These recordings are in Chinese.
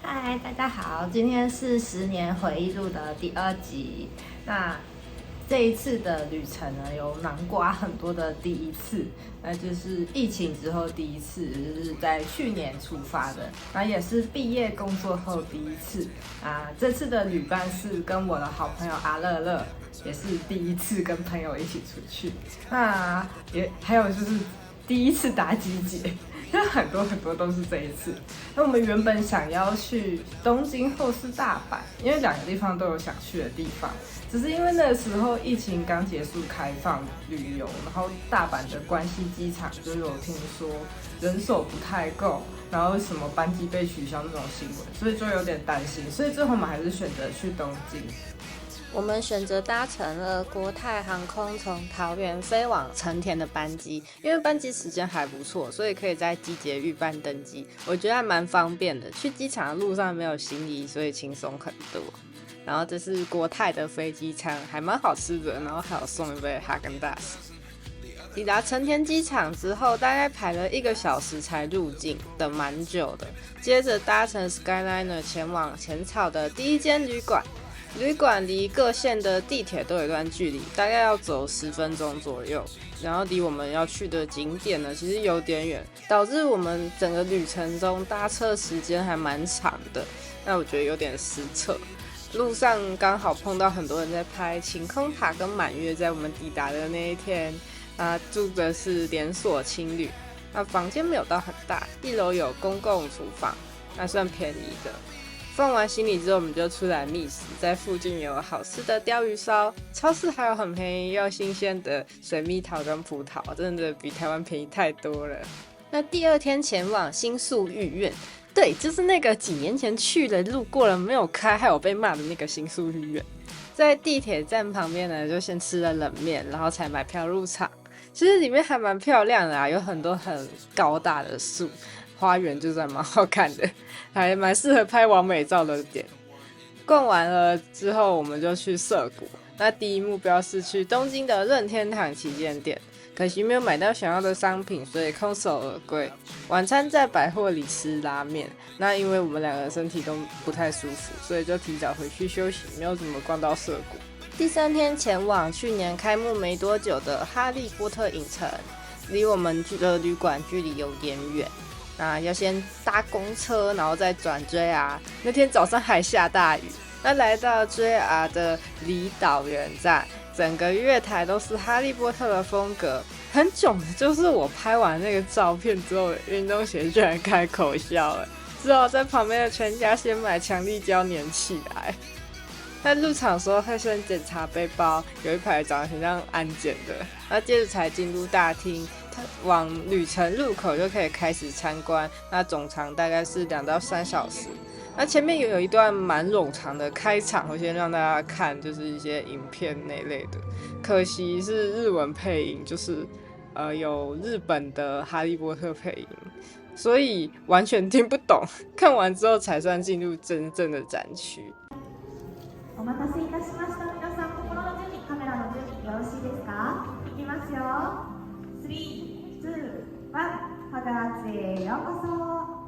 嗨，大家好，今天是10年回忆录的第2集。那这一次的旅程呢，有囊括很多的第一次，那就是疫情之后第一次，就是在去年出发的，那也是毕业工作后第一次。这次的旅伴是跟我的好朋友阿乐乐，也是第一次跟朋友一起出去。那也还有就是第一次打机节。很多都是这一次。那我们原本想要去东京或是大阪，因为2个地方都有想去的地方，只是因为那个时候疫情刚结束开放旅游，然后大阪的关西机场就有听说人手不太够，然后什么班机被取消那种新闻，所以就有点担心，所以最后我们还是选择去东京。我们选择搭乘了国泰航空从桃园飞往成田的班机，因为班机时间还不错，所以可以在机捷预办登机，我觉得还蛮方便的。去机场的路上没有行李，所以轻松很多。然后这是国泰的飞机餐，还蛮好吃的，然后还有送一杯哈根达斯。抵达成田机场之后，大概排了1个小时才入境，等蛮久的。接着搭乘 Skyliner 前往浅草的第一间旅馆。旅馆离各线的地铁都有一段距离，大概要走10分钟左右，然后离我们要去的景点呢，其实有点远，导致我们整个旅程中搭车时间还蛮长的，那我觉得有点失策。路上刚好碰到很多人在拍晴空塔跟满月，在我们抵达的那一天，住的是连锁青旅，房间没有到很大，1楼有公共厨房，那算便宜的。放完行李之后，我们就出来觅食，在附近有好吃的鲷鱼烧，超市还有很便宜又新鲜的水蜜桃跟葡萄，真的比台湾便宜太多了。那第2天前往新宿御苑，对，就是那个几年前去了路过了没有开，还有被骂的那个新宿御苑。在地铁站旁边呢，就先吃了冷面，然后才买票入场。其实里面还蛮漂亮的有很多很高大的树。花园就是还蛮好看的，还蛮适合拍完美照的点。逛完了之后，我们就去涩谷。那第一目标是去东京的任天堂旗舰店，可惜没有买到想要的商品，所以空手而归。晚餐在百货里吃拉面。那因为我们2个身体都不太舒服，所以就提早回去休息，没有怎么逛到涩谷。第3天前往去年开幕没多久的哈利波特影城，离我们的旅馆距离有点远。那要先搭公车，然后再转 JR。那天早上还下大雨。那来到 JR 的离岛园站，整个月台都是哈利波特的风格。很囧的就是我拍完那个照片之后，运动鞋居然开口笑了，只好在旁边的全家先买强力胶粘起来。在入场的时候会先检查背包，有一排长得很像安检的，那接着才进入大厅，往旅程入口就可以开始参观，那总长大概是2到3小时。那前面有一段蛮冗长的开场，我先让大家看，就是一些影片那类的，可惜是日文配音，就是有日本的哈利波特配音，所以完全听不懂，看完之后才算进入真正的展区。お待たせいたしました。皆さん、心の準備、カメラの準備よろしいですか？いきますよ。3、2、1、ハガーツへようこそ。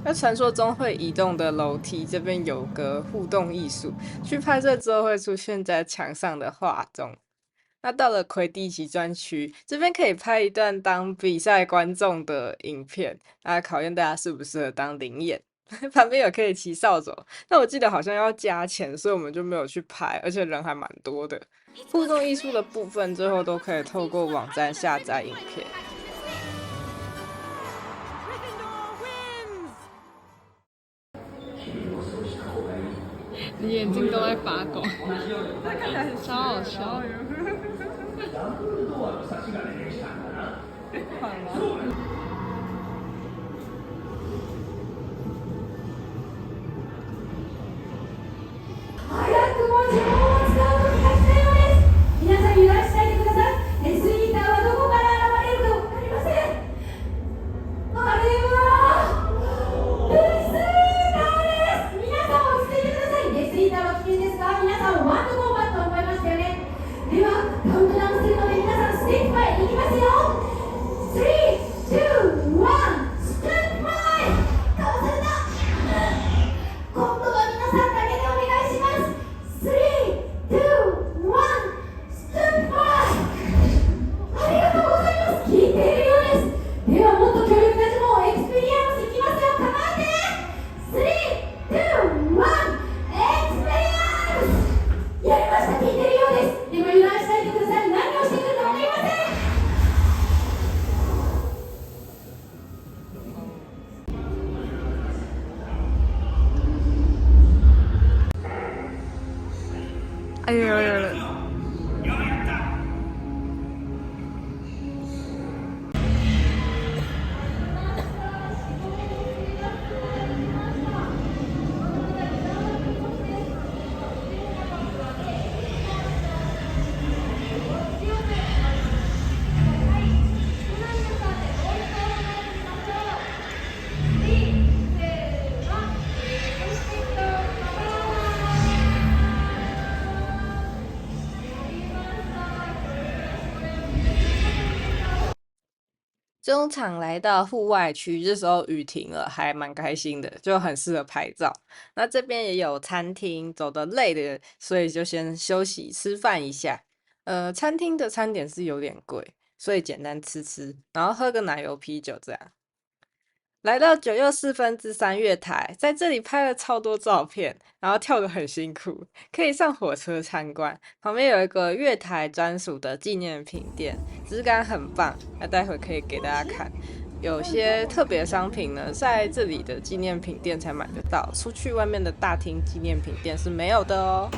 那传说中会移动的楼梯，这边有个互动艺术，去拍摄之后会出现在墙上的画中。那到了魁地奇专区，这边可以拍一段当比赛观众的影片，考验大家适不适合当灵演。旁边有可以骑扫帚，但我记得好像要加钱，所以我们就没有去拍，而且人还蛮多的。互动艺术的部分最后都可以透过网站下载影片。你眼睛都在发光，超好笑。中场来到户外区，这时候雨停了，还蛮开心的，就很适合拍照。那这边也有餐厅，走得累的，所以就先休息吃饭一下。餐厅的餐点是有点贵，所以简单吃吃，然后喝个奶油啤酒这样。来到9又3/4月台，在这里拍了超多照片，然后跳得很辛苦，可以上火车参观。旁边有一个月台专属的纪念品店，质感很棒。那待会可以给大家看，有些特别商品呢，在这里的纪念品店才买得到，出去外面的大厅纪念品店是没有的哦。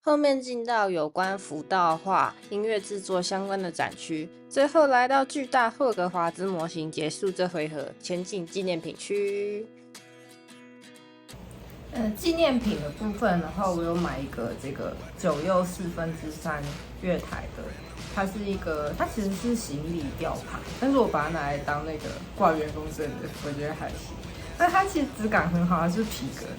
后面进到有关福道画、音乐制作相关的展区，最后来到巨大霍格华兹模型，结束这回合，前进纪念品区。纪念品的部分的话，我有买一个这个9又3/4月台的，它其实是行李吊牌，但是我把它拿来当那个挂员工证的，我觉得还行。那它其实质感很好，它是皮革的。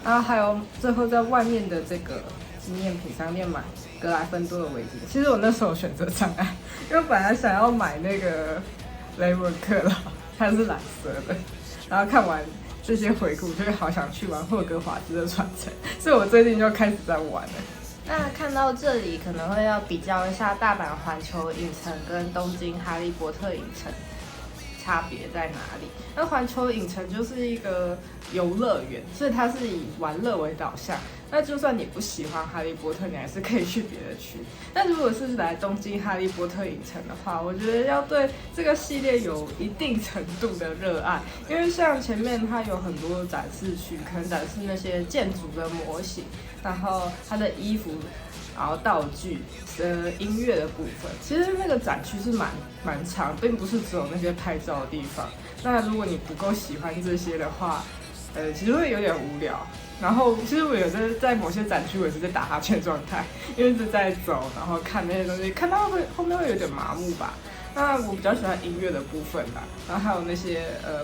然后还有最后在外面的这个纪念品商店买格莱芬多的围巾，其实我那时候选择障碍，因为本来想要买那个雷文克劳，它是蓝色的，然后看完这些回顾，就会好想去玩霍格华兹的传承，所以我最近就开始在玩了。那看到这里，可能会要比较一下大阪环球影城跟东京哈利波特影城差别在哪里。那环球影城就是一个游乐园，所以它是以玩乐为导向。那就算你不喜欢哈利波特，你还是可以去别的区。但如果是来东京哈利波特影城的话，我觉得要对这个系列有一定程度的热爱，因为像前面它有很多展示区，可能展示那些建筑的模型，然后它的衣服，然后道具、音乐的部分，其实那个展区是蛮长，并不是只有那些拍照的地方。那如果你不够喜欢这些的话，其实会有点无聊。然后其实我有在某些展区，我也是在打哈欠状态，因为一直在走，然后看那些东西，看到后面会有点麻木吧。那我比较喜欢音乐的部分啦，然后还有那些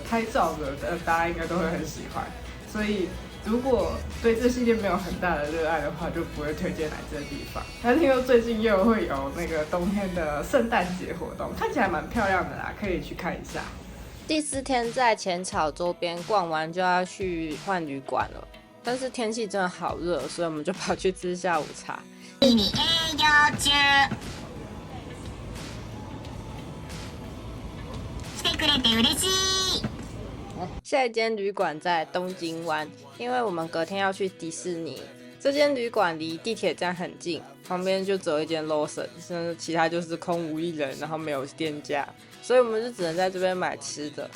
拍照的，大家应该都会很喜欢。所以如果对这系列没有很大的热爱的话，就不会推荐来这个地方。但听说最近又会有那个冬天的圣诞节活动，看起来蛮漂亮的啦，可以去看一下。第4天在浅草周边逛完，就要去换旅馆了。但是天气真的好热，所以我们就跑去吃下午茶。下一间旅馆在东京湾，因为我们隔天要去迪士尼。这间旅馆离地铁站很近，旁边就只有一间 Lawson， 其他就是空无一人，然后没有店家，所以我们就只能在这边买吃的。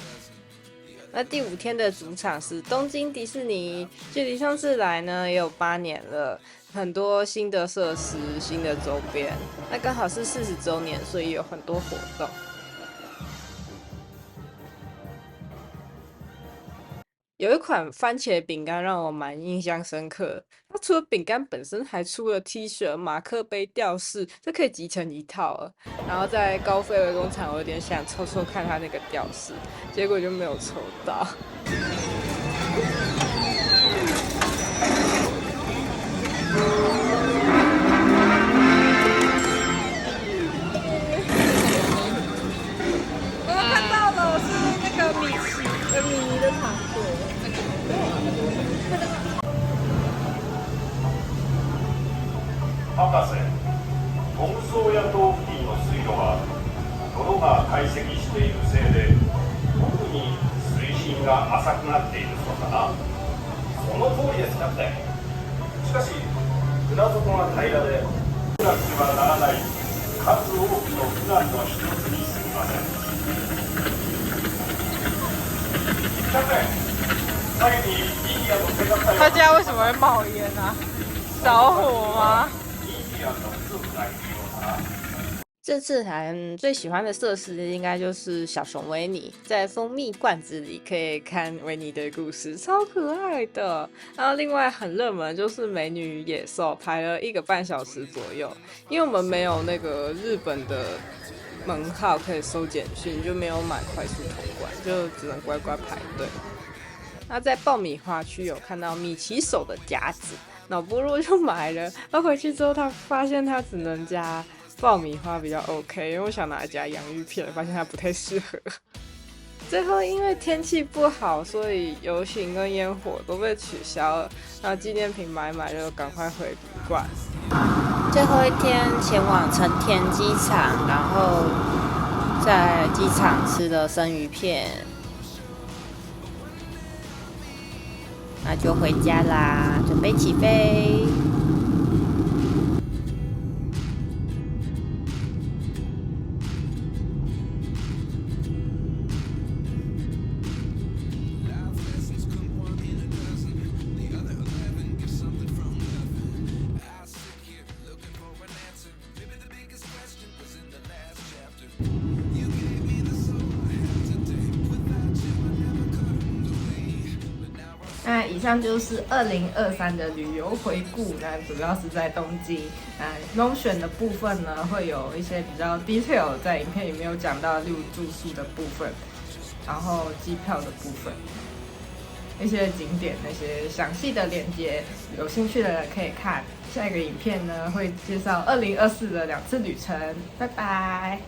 那第5天的主场是东京迪士尼，距离上次来呢也有8年了，很多新的设施、新的周边。那刚好是40周年，所以有很多活动。有一款番茄饼干让我蛮印象深刻，它除了饼干本身，还出了 T 恤、马克杯、吊饰，这可以集成一套了。然后在高飞微工厂，我有点想抽抽看它那个吊饰，结果就没有抽到。我看到了，是那个米妮的糖果。博士、トムソーヤ島付近の水路は泥が堆積しているせいで特に水深が浅くなっているそうだな。その通りです、キャプテン。しかし船底が平らでなくてはならない数多くの苦難の一つに過ぎません。キャプテン、下にインディアンの生活隊他家为什么会冒烟啊？着火吗？インディアンの部族がいるようだな。这次最喜欢的设施应该就是小熊维尼，在蜂蜜罐子里可以看维尼的故事，超可爱的。然后另外很热门就是美女与野兽，排了1个半小时左右，因为我们没有那个日本的门号可以收简讯，就没有买快速通关，就只能乖乖排队。那在爆米花区有看到米奇手的夹子，脑波弱就买了，然后回去之后他发现他只能加爆米花比较 OK， 因为我想拿来加洋芋片，发现它不太适合。最后因为天气不好，所以游行跟烟火都被取消了，然后纪念品买就赶快回旅馆。最后一天前往成田机场，然后在机场吃了生鱼片，那就回家啦，准备起飞。那以上就是2023的旅游回顾，那主要是在东京。那 Notion 的部分呢，会有一些比较 detail 在影片里面有讲到，例如住宿的部分，然后机票的部分，一些景点那些详细的连结，有兴趣的人可以看。下一个影片呢，会介绍2024的2次旅程。拜拜。